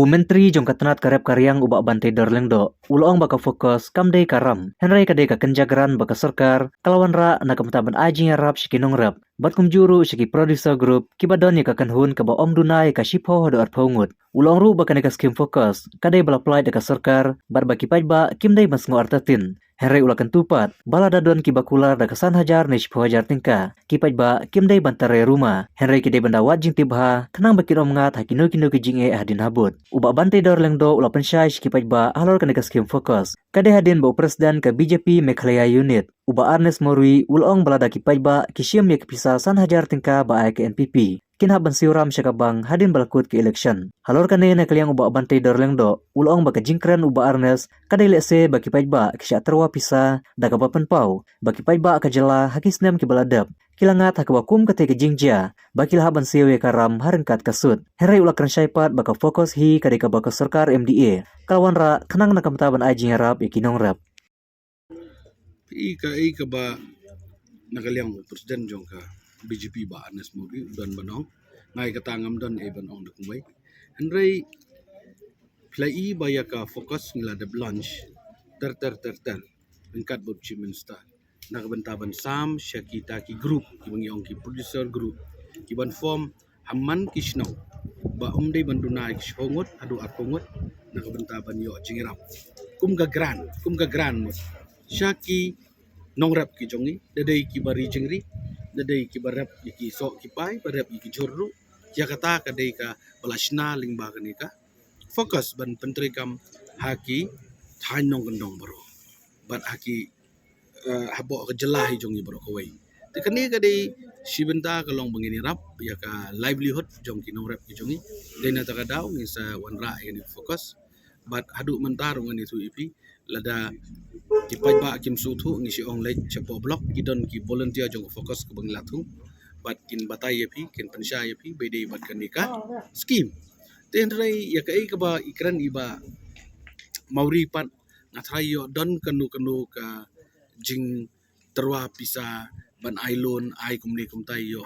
Menteri jong katanat karep karyang ubak bantai dorleng do. Ulong baka fokus kamdei karam. Henry kadei ka kenjagaran baka serkar. Kalawan ra na kemtaban ajing rap shikinong rap. Bat kumjuru shiki producer group. Kibadon ya kakan hun kaba om dunai ka shipho hado arpaungut. Ulong ru baka neka skim fokus. Kadei bala play deka serkar. Bat baki pajba kimdei masngo artatin. Henry ulakan tupat, bala dadon kibakular da kesan hajar ne shipho hajar tingka. Kipajba kimdei bantare rumah. Henry kidei banda wajing tibha, kenang bakin omngat hakino kino kijing hadin habut. Ubak bantai dor lengdo ulapan syai kipajba alor kaneka skim fokus. Kadei hadin bau presiden ke BJP Meghalaya Unit. Ubak Arnes Morui ulong balada kipajba kisiam ya kepisa san hajar tingka ba ke NPP. Kinhaban siuram syakabang hadin balakut ke election. Halor kane na kaliang ubak bantai dorleng do, ulong baka jingkren ubak Arnes, kadai lese baki pajba kisya terwa pisa, daga bapan pau, baki pajba kajela hakisnem kibaladap. Kilangat hakawakum kate ke jingja, baki lahaban siwe karam harengkat kasut. Herai ulak kran syaipat baka fokus hi kadai baka serkar MDA. Kalawan ra kenang nakamtaban ajing harap ikinong rap. Ika ba nakaliang presiden jong ka BJP ba Arnes Morui dan banong ngai katangam dan banong de kumai Henry play baya ka fokus ngila de lunch ter ringkat bot chiminsta nakabentaban sam syakita ki group ki bangyong ki producer group ki ban form hamman kishno ba umdei banduna ki hongot adu akongot nakabentaban yo jingirap kum ga gran mo syaki nongrap ki jongi dadai ki bari jingri dadai ki barap ki sok ki pai barap ki jorru ya kata kadai ka balashna lingba kanika fokus ban pentri kam haki thanong gendong bro bat haki habo ke jelah jongi bro kawai tekani kadai sibenta kalong bangini rap ya ka livelihood jong ki nongrap ki jongi dena takadau ngisa wanra ini fokus bat hadu mentarung ngani tu ipi lada kipajba kim suthu ngisi ong lek chapo block kidon ki volunteer jong fokus ke banglatu bat kin batai yapi kin pensya yapi bede bat kanika scheme tenrai ya kai ka ba ikran iba mauri pat ngathrai yo don kanu ka jing terwa pisa ban ailon ai kumni kumtai yo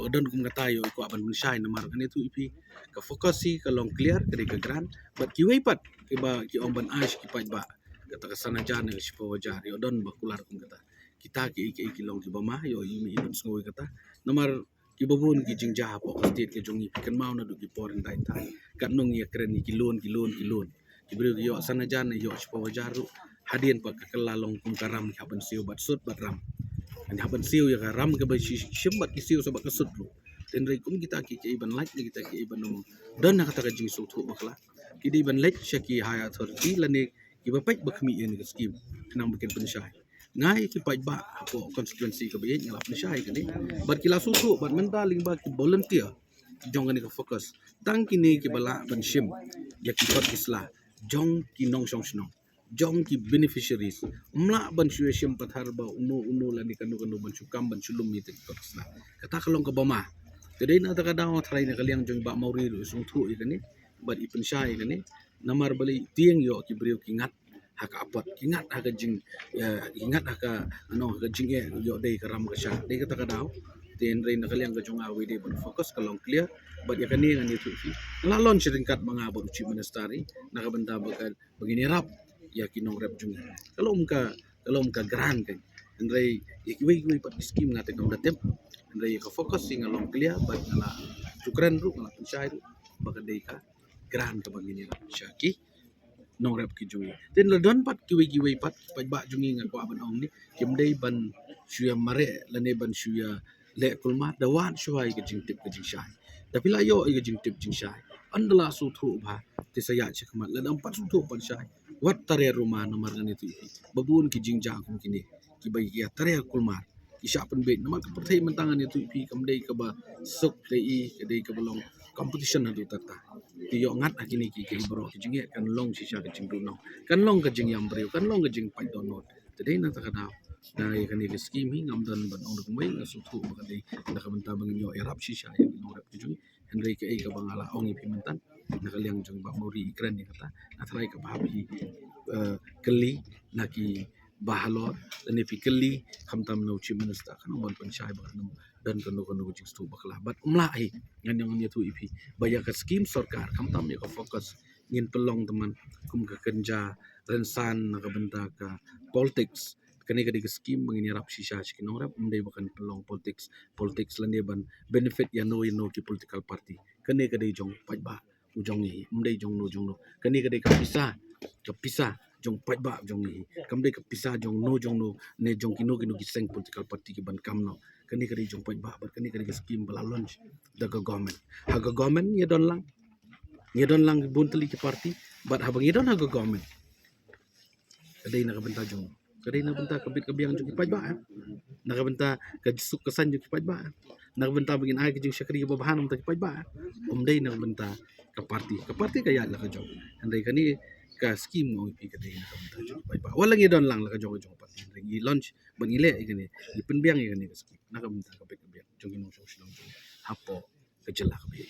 don kum ngatai yo ko ban pensya namar kan itu ipi ka fokus si ka long clear kade ka gran bat ki wei pat iba ki ong ban aish ki pajba kata kesana jana si pawajar yo don bakular kum kata kita ki long ki bama yo yimi ibn sngoi kata nomor ki babun ki jingja po state ke jongi pikan mau na du ki porin dai tai kat nong ya kren ki lon ki bri yo sana jana yo si pawajar hadien pa kalalong kum karam ki haban siu bat sut bat ram ani haban siu ya karam ke ba shimbat ki siu sabat kasut lu den rai kum kita ki iban like kita ki iban nom don na kata ka jing su thu bakla ki di ban like syaki haya authority lane iba paj bakmi ini ke skim kenang bikin pensyai ngai ki paj ba ko constituency ke bayin ngalap pensyai kani bar kila susu bar mentaling ba ki volunteer jong ni ke fokus tang kini ki bala ban shim ya ki kot isla jong ki nong song snong jong ki beneficiaries mla ban syue shim pathar ba uno la ni kanu ban syukam ban sulum ni te kot isla kata kalong ke bama kedai na takadang try na kaliang jong ba mauri sung thu ikani bar i pensyai kani namar bali tieng yo ki brio kingat haka apat kingat haka jing ingat haka haka jing yo dei karam ka sha dei kata kadau ten rain nakaliang ka jong awi dei fokus kalong clear bat yakani ngani tu fi lalon seringkat mga bot chi ministeri nakabenta bakal begini rap ya kinong rap jung kalom ka gran kan andrei ikiwi pat skim ngate kam datem andrei ka fokus sing along clear bat ngala cukren ru ngala pensai ru bakal dei ka gran ka begini rap syaki nong rap ki jungi den la don pat kiwi pat ba jungi ngak wa ban ong ni kim dei ban syua mare lane ban syua le kulma dawan syuai ke jing tip ke jing syai tapi la yo ke jing tip jing syai andala su thu ba ti saya chikmat la empat su thu pan syai wat tare rumah nomor ngani tu babun ki jing jang kum kini ki bai ya tare kulma ki sya pen bet nama ke perthai mentangan itu pi kam dei ke ba suk dei ke dei ke belong competition adu tata ti yo ngat akini ki bro ki jinge kan long si sya ke jing du no kan long ke jing yam brio kan long ke jing pai donot tadei na takada na ya kan ni scheme hi ngam dan ban ong kumai na su thu ba dei na ka benta bang yo erap si sya ya no rap ki jung henry ke ka bangala ong i pimentan na kaliang jung ba mori ikran ni kata na trai ka babi keli na ki bahalor dan fikeli khamtam no chi minister kan mon panchai ba no dan kanu jing stu bakla bat umla ai ngan yang tu ipi baya ka scheme sarkar khamtam ya ka fokus ngin pelong teman kum ka kerja rensan nakabenta ka politics kani ka diga scheme mangini rap shisha shikinong rap umday bakan pelong politics lande ban benefit ya no ki political party kani ka di jong pajba ujong ni umday jong no kani ka di ka pisah jong pajba jong ni kamday ka pisah jong no ne jong kino ki seng political party ki ban kamno kani ka di jong pajba bat kani ka di scheme bala launch daga government haga government ye don lang buntali ki party but habang ye don haga government kadai nakabenta jong kadai nakabenta kabit kabiang jong ipajba nakabenta kajisuk kesan jong ipajba nakabenta bagin ay jong syakri babahan um ipajba umday nakabenta ka party kaya la ka jong anday kani ka scheme mo ipi kadai nakabenta jong ipajba walang ye don lang la ka jong party i launch bang ile ikani ipenbiang ikani ka scheme nakabenta kabit kabiang jong inong jong hapo kajela kabit